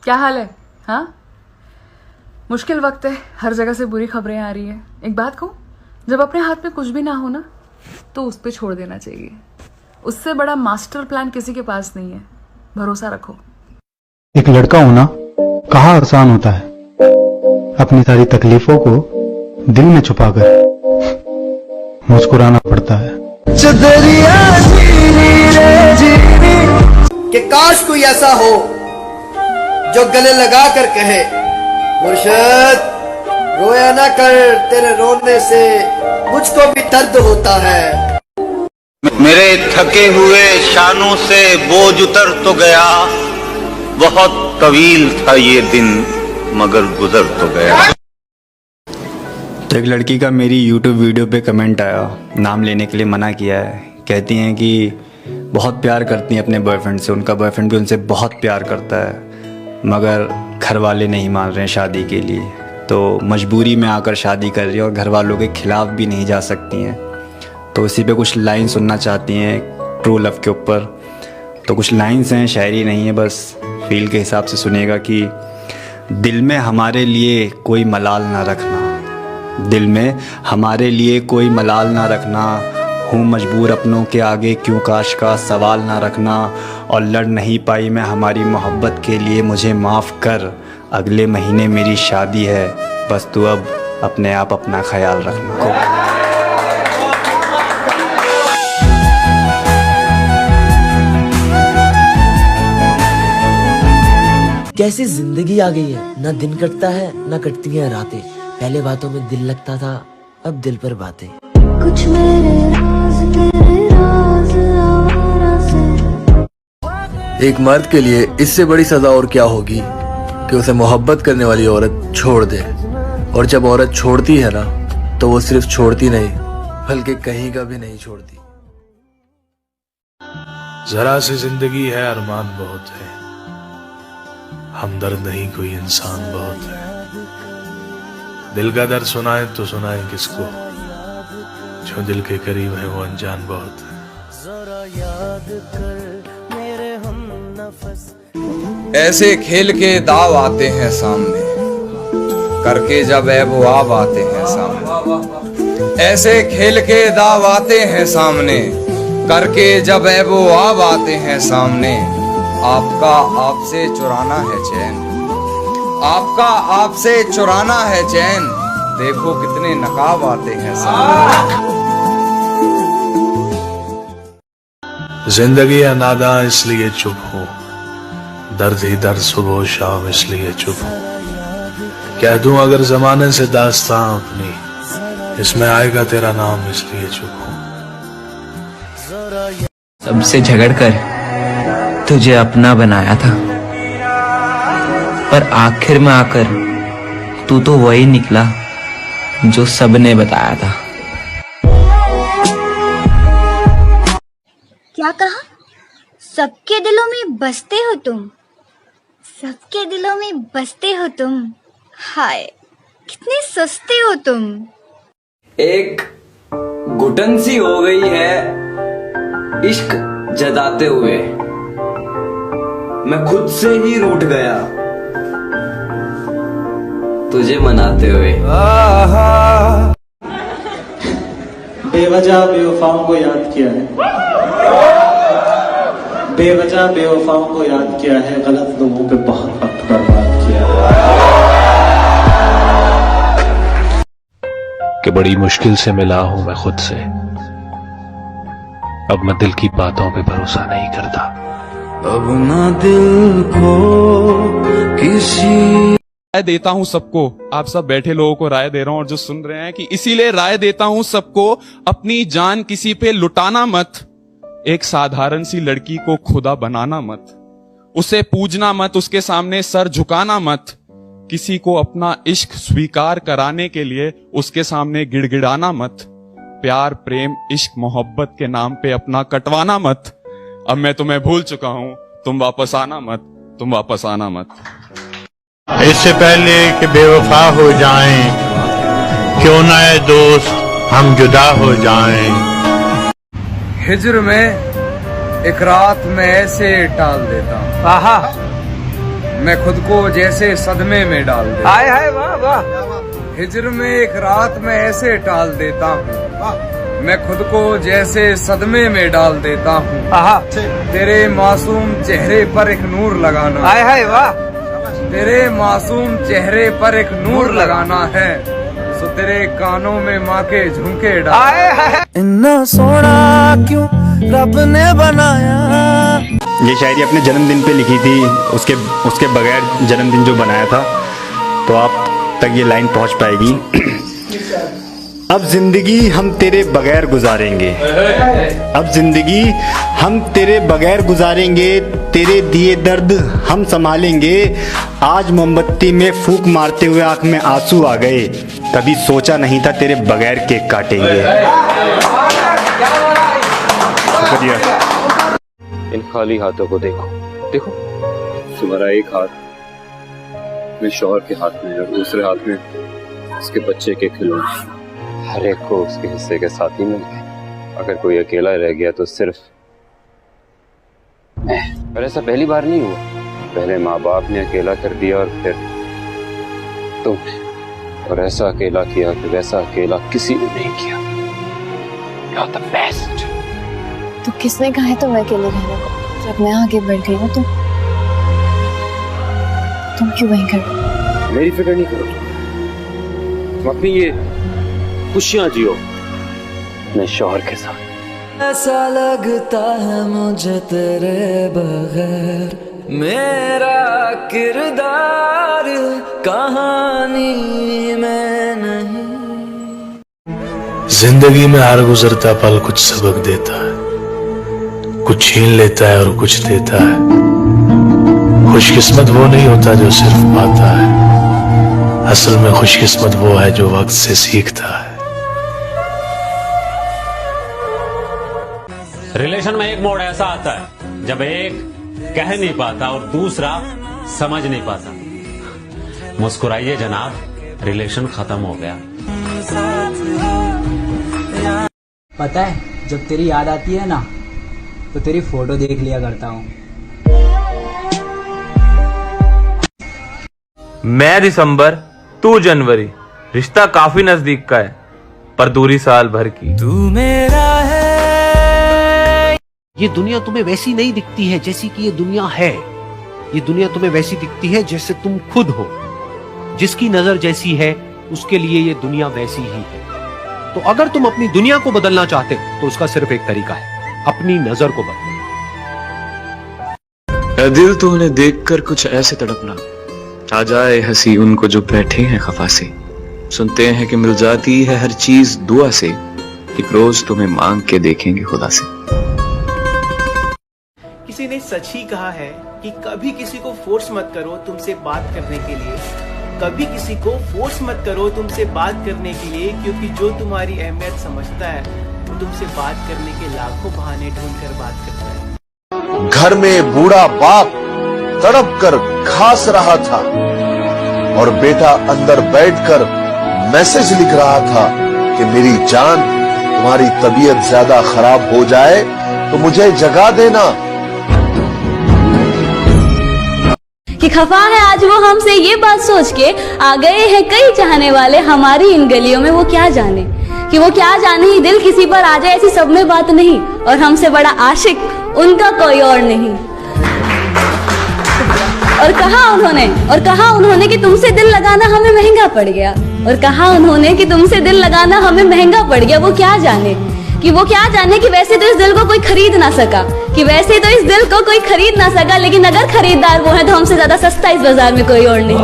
क्या हाल है? हाँ, मुश्किल वक्त है, हर जगह से बुरी खबरें आ रही है। एक बात कहूँ, जब अपने हाथ में कुछ भी ना हो ना, तो उस पर छोड़ देना चाहिए। उससे बड़ा मास्टर प्लान किसी के पास नहीं है। भरोसा रखो। एक लड़का होना कहाँ आसान होता है, अपनी सारी तकलीफों को दिल में छुपाकर मुस्कुराना पड़ता है। कि काश कोई ऐसा हो जो गले लगा कर कहे, मुर्शिद रोया ना कर, तेरे रोने से मुझको भी दर्द होता है। मेरे थके हुए शानों से बोझ उतर तो गया, बहुत तवील था ये दिन मगर गुजर तो गया। तो एक लड़की का मेरी YouTube वीडियो पे कमेंट आया, नाम लेने के लिए मना किया है। कहती हैं कि बहुत प्यार करती हैं अपने बॉयफ्रेंड से, उनका बॉयफ्रेंड भी उनसे बहुत प्यार करता है, मगर घर वाले नहीं मान रहे हैं शादी के लिए, तो मजबूरी में आकर शादी कर रही है और घर वालों के खिलाफ भी नहीं जा सकती हैं। तो इसी पे कुछ लाइन सुनना चाहती हैं ट्रू लव के ऊपर। तो कुछ लाइन्स हैं, शायरी नहीं है, बस फील के हिसाब से सुनेगा कि दिल में हमारे लिए कोई मलाल ना रखना, दिल में हमारे लिए कोई मलाल ना रखना, हूँ मजबूर अपनों के आगे क्यों काश का सवाल ना रखना, और लड़ नहीं पाई मैं हमारी मोहब्बत के लिए, मुझे माफ़ कर, अगले महीने मेरी शादी है, बस तू अब अपने आप अपना ख्याल रखना। कैसी जिंदगी आ गई है, ना दिन कटता है ना कटती हैं रातें। पहले बातों में दिल लगता था, अब दिल पर बातें। कुछ मेरे राज तेरे राज आवारा से। एक मर्द के लिए इससे बड़ी सजा और क्या होगी कि उसे मोहब्बत करने वाली औरत छोड़ दे। और जब औरत छोड़ती है ना, तो वो सिर्फ छोड़ती नहीं बल्कि कहीं का भी नहीं छोड़ती। जरा सी जिंदगी है, अरमान बहुत है, हमदर्द नहीं कोई इंसान बहुत है। दिल का दर्द सुनाए तो सुनाए किसको, जो दिल के करीब है वो अनजान बहुत है। ऐसे खेल के दाव आते हैं सामने, करके जब वो आब आते हैं सामने। ऐसे खेल के दाव आते हैं सामने, करके जब वो आब आते हैं सामने। आपका आपसे चुराना है चैन, आपका आपसे चुराना है चैन, देखो कितने नकाब आते हैं सामने। जिंदगी है नादां इसलिए चुप हो, दर्द ही दर्द सुबह शाम इसलिए चुप हो। कह दूं अगर जमाने से दास्तां अपनी, इसमें आएगा तेरा नाम इसलिए चुप हो। सबसे झगड़कर तुझे अपना बनाया था, पर आखिर में आकर तू तो वही निकला जो सबने बताया था। क्या कहा? सबके दिलों में बसते हो तुम, सबके दिलों में बसते हो तुम। हाय कितने सस्ते हो तुम। एक घुटन सी हो गई है इश्क जताते हुए, मैं खुद से ही रूठ गया तुझे मनाते हुए। बेवजह बेवफाओं को याद किया है, बेवजह बेवफाओं को याद किया है, गलत लोगों पे बहुत वक्त बर्बाद किया है। कि बड़ी मुश्किल से मिला हूं मैं खुद से, अब मैं दिल की बातों पे भरोसा नहीं करता। अब ना दिल को किसी राय देता हूं सबको, आप सब बैठे लोगों को राय दे रहा हूं और जो सुन रहे हैं कि इसीलिए राय देता हूं सबको, अपनी जान किसी पे लुटाना मत, एक साधारण सी लड़की को खुदा बनाना मत, उसे पूजना मत, उसके सामने सर झुकाना मत, किसी को अपना इश्क स्वीकार कराने के लिए उसके सामने गिड़गिड़ाना मत, प्यार प्रेम इश्क मोहब्बत के नाम पे अपना कटवाना मत। अब मैं तुम्हें भूल चुका हूं, तुम वापस आना मत, तुम वापस आना मत। इससे पहले कि बेवफा हो जाएं, क्यों ना ए दोस्त हम जुदा हो जाएं। हिज्र में एक रात में ऐसे टाल देता हूँ, मैं खुद को जैसे सदमे में डाल देता। हाय हाय वाह वाह। हिज्र में एक रात में ऐसे टाल देता हूँ, मैं खुद को जैसे सदमे में डाल देता हूँ। तेरे मासूम चेहरे पर एक नूर लगाना। हाय हाय वाह। तेरे मासूम चेहरे पर एक नूर लगाना है, सो तेरे कानों में माँ के झुमके डाल। इन्ना सोना क्यों रब ने बनाया। ये शायरी अपने जन्मदिन पे लिखी थी, उसके बगैर जन्मदिन जो बनाया था, तो आप तक ये लाइन पहुंच पाएगी। अब जिंदगी हम तेरे बगैर गुजारेंगे, अब जिंदगी हम तेरे बगैर गुजारेंगे, तेरे दिए दर्द हम संभालेंगे। आज मोमबत्ती में फूंक मारते हुए आंख में आंसू आ गए, कभी सोचा नहीं था तेरे बगैर केक काटेंगे। शुक्रिया। इन खाली हाथों को देखो, देखो तुम्हारा एक हाथ अपने शौहर के हाथ में और दूसरे हाथ में उसके बच्चे के खिलौने। हर एक को उसके हिस्से के साथ ही मिल गए। अगर कोई अकेला रह गया तो सिर्फ मैं। पर ऐसा पहली बार नहीं हुआ, पहले माँ बाप ने अकेला कर दिया और फिर तुमने, और ऐसा अकेला किया कि वैसा अकेला किसी ने नहीं किया। You're the best। तो किसने कहा है तुम्हें अकेले रहने को? जब मैं आगे बढ़ गई हूँ तो तुम क्यों वहीं खड़े? मेरी फिक्र नहीं करो, तुम अपनी ये खुशियां जियो अपने शौहर के साथ। ऐसा लगता है मुझे तेरे बगैर मेरा किरदार कहानी में नहीं। जिंदगी में हर गुजरता पल कुछ सबक देता है, कुछ छीन लेता है और कुछ देता है। खुशकिस्मत वो नहीं होता जो सिर्फ पाता है, असल में खुशकिस्मत वो है जो वक्त से सीखता है। रिलेशन में एक मोड़ ऐसा आता है जब एक कह नहीं पाता और दूसरा समझ नहीं पाता। मुस्कुराइए जनाब, रिलेशन खत्म हो गया। पता है जब तेरी याद आती है ना तो तेरी फोटो देख लिया करता हूँ। मैं दिसंबर, तू जनवरी, रिश्ता काफी नजदीक का है पर दूरी साल भर की। तू मेरा है। ये दुनिया तुम्हें वैसी नहीं दिखती है जैसी कि ये दुनिया है। ये दुनिया तुम्हें वैसी दिखती है जैसे तुम खुद हो। जिसकी नजर जैसी है उसके लिए ये दुनिया वैसी ही है। तो अगर तुम अपनी दुनिया को बदलना चाहते हो तो उसका सिर्फ एक तरीका है, अपनी नजर को बदलना। दिल तो उन्हें देखकर कुछ ऐसे तड़पना, आ जाए हंसी उनको जो बैठे हैं खफा से। सुनते हैं कि मिल जाती है हर चीज दुआ से, एक रोज तुम्हें मांग के देखेंगे खुदा से। किसी ने सच ही कहा है कि कभी किसी को फोर्स मत करो तुमसे बात करने के लिए, कभी किसी को फोर्स मत करो तुमसे बात करने के लिए, क्योंकि जो तुम्हारी अहमियत समझता है वो तुमसे बात करने के लाखों बहाने ढूंढकर बात करता है। घर में बूढ़ा बाप तड़प कर खास रहा था और बेटा अंदर बैठकर मैसेज लिख रहा था कि मेरी जान, तुम्हारी तबीयत ज्यादा खराब हो जाए तो मुझे जगा देना। कि खफा है आज वो हमसे ये बात सोच के, आ गए हैं कई चाहने वाले हमारी इन गलियों में, वो क्या जाने कि वो क्या जाने ही दिल किसी पर आ जाए, ऐसी सब में बात नहीं, और हमसे बड़ा आशिक उनका कोई और नहीं। और कहा उन्होंने कि तुमसे दिल लगाना हमें महंगा पड़ गया, और कहा उन्होंने कि तुमसे दिल लगाना हमें महंगा पड़ गया। वो क्या जाने कि वैसे तो इस दिल को कोई खरीद ना सका, लेकिन अगर खरीदार वो है तो हमसे ज्यादा सस्ता इस बाजार में कोई और नहीं।